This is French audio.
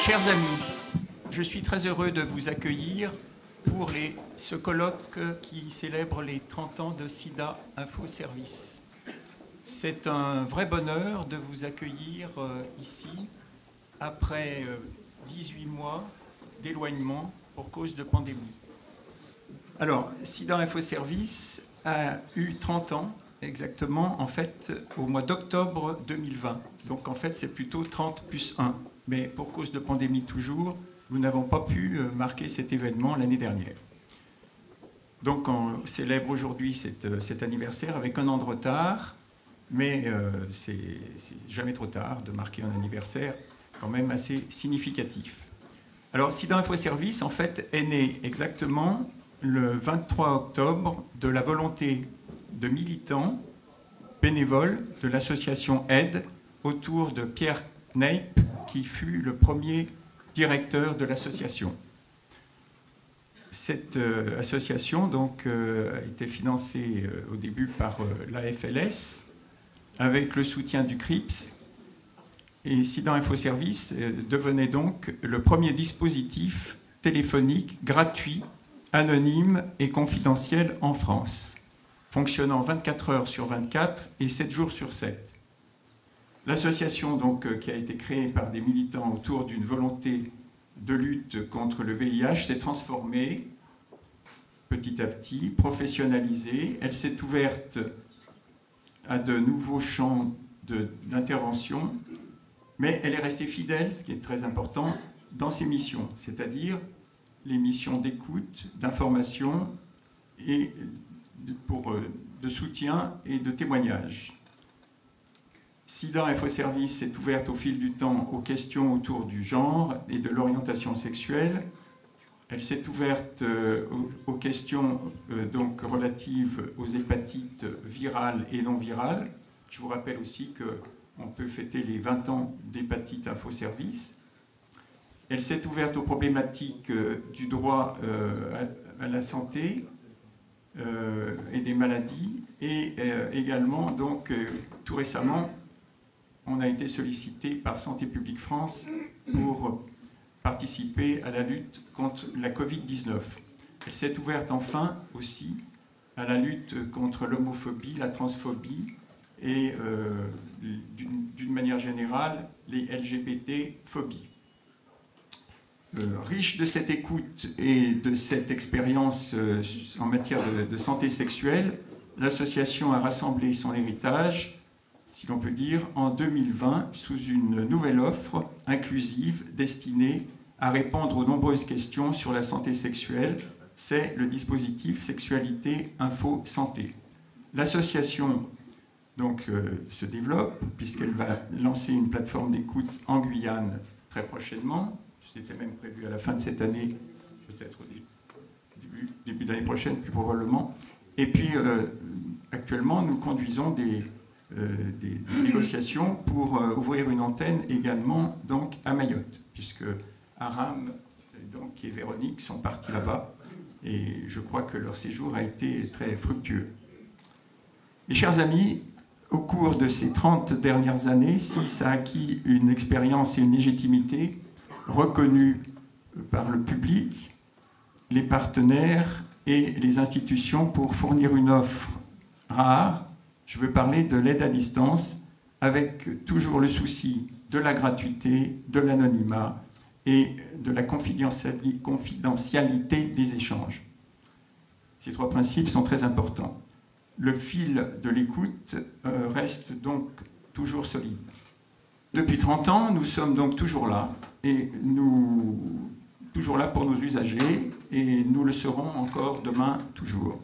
Chers amis, je suis très heureux de vous accueillir pour ce colloque qui célèbre les 30 ans de SIDA Info Service. C'est un vrai bonheur de vous accueillir ici après 18 mois d'éloignement pour cause de pandémie. Alors, SIDA Info Service a eu 30 ans exactement, en fait, au mois d'octobre 2020. Donc, en fait, c'est plutôt 30 plus 1. Mais pour cause de pandémie toujours, nous n'avons pas pu marquer cet événement l'année dernière. Donc, on célèbre aujourd'hui cet anniversaire avec un an de retard, mais c'est jamais trop tard de marquer un anniversaire quand même assez significatif. Alors, SIDA Info Service, en fait, est né exactement le 23 octobre de la volonté de militants bénévoles de l'association AIDE autour de Pierre Kneip, qui fut le premier directeur de l'association. Cette association donc, a été financée au début par la FLS, avec le soutien du CRIPS, et SIDA Info Service devenait donc le premier dispositif téléphonique gratuit, anonyme et confidentiel en France, fonctionnant 24 heures sur 24 et 7 jours sur 7. L'association donc, qui a été créée par des militants autour d'une volonté de lutte contre le VIH s'est transformée petit à petit, professionnalisée. Elle s'est ouverte à de nouveaux champs d'intervention, mais elle est restée fidèle, ce qui est très important, dans ses missions, c'est-à-dire les missions d'écoute, d'information et de soutien et de témoignage. SIDA Info Service est ouverte au fil du temps aux questions autour du genre et de l'orientation sexuelle. Elle s'est ouverte aux questions donc relatives aux hépatites virales et non virales. Je vous rappelle aussi qu'on peut fêter les 20 ans d'Hépatite Info Service. Elle s'est ouverte aux problématiques du droit à la santé et des maladies. Et également, donc, tout récemment, on a été sollicité par Santé publique France pour participer à la lutte contre la Covid-19. Elle s'est ouverte enfin aussi à la lutte contre l'homophobie, la transphobie et d'une manière générale les LGBT-phobies. Riche de cette écoute et de cette expérience en matière de santé sexuelle, l'association a rassemblé son héritage, si l'on peut dire, en 2020 sous une nouvelle offre inclusive destinée à répondre aux nombreuses questions sur la santé sexuelle. C'est le dispositif Sexualité Info Santé. L'association donc se développe puisqu'elle va lancer une plateforme d'écoute en Guyane très prochainement. C'était même prévu à la fin de cette année, peut-être au début de l'année prochaine, plus probablement. Et puis, actuellement, nous conduisons des négociations pour ouvrir une antenne également donc, à Mayotte, puisque Aram donc, et Véronique sont partis là-bas, et je crois que leur séjour a été très fructueux. Mes chers amis, au cours de ces 30 dernières années, SIS a acquis une expérience et une légitimité reconnue par le public, les partenaires et les institutions pour fournir une offre rare. Je veux parler de l'aide à distance, avec toujours le souci de la gratuité, de l'anonymat et de la confidentialité des échanges. Ces trois principes sont très importants. Le fil de l'écoute reste donc toujours solide. Depuis 30 ans, nous sommes donc toujours là, et toujours là pour nos usagers, et nous le serons encore demain toujours.